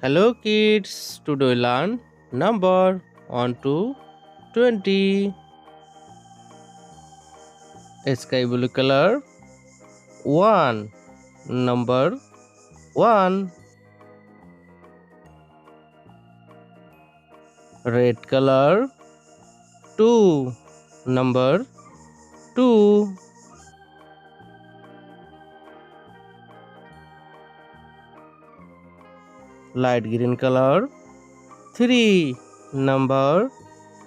Hello kids, today we learn number 1 to 20. Sky blue color 1. Number 1. Red color 2. Number 2. Light green color 3. Number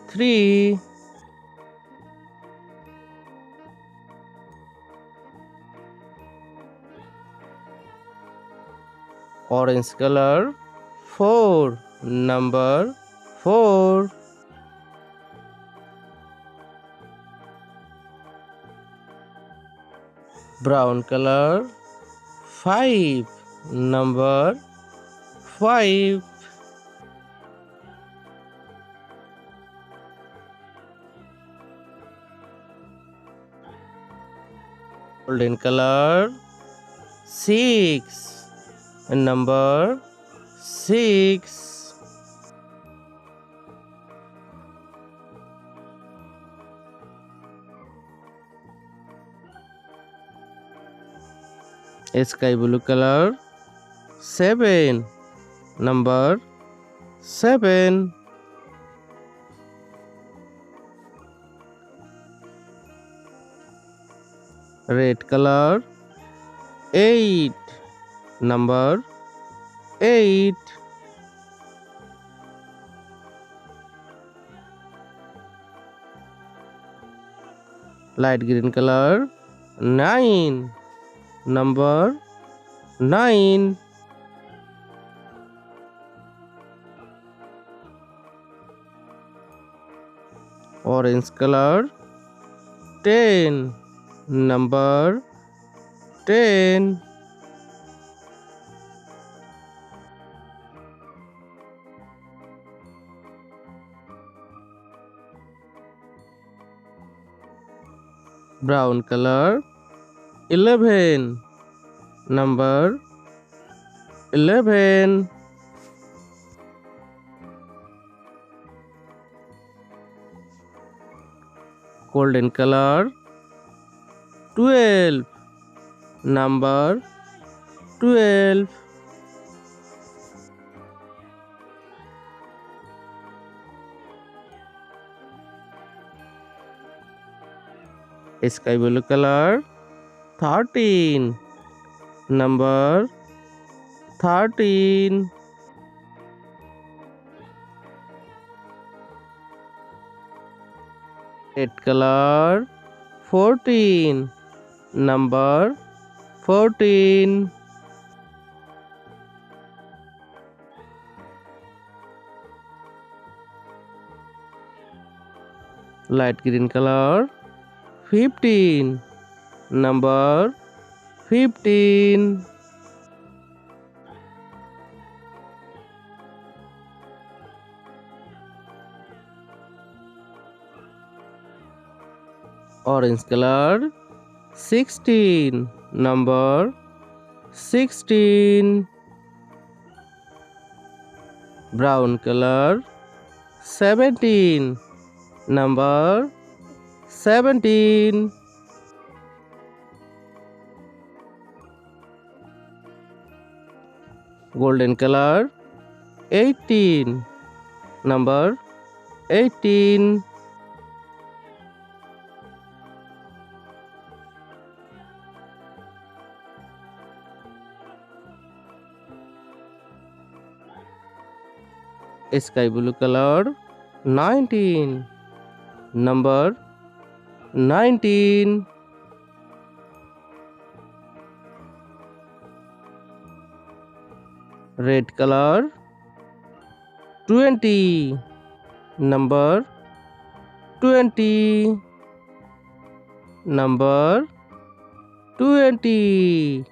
3. Orange color 4. Number 4. Brown color 5. Number 5. Golden color 6. Number 6. Sky blue color 7. Number 7. Red color 8. Number 8. Light green color 9. Number 9. Orange color 10. Number 10. Brown color 11. Number 11. Golden color 12. Number 12. Sky blue color 13. Number 13. Red color 14. Number 14. Light green color 15. Number 15. Orange color 16. Number 16. Brown color 17. Number 17. Golden color 18. Number 18. Sky blue color 19. Number 19. Red color 20. Number 20. Number 20.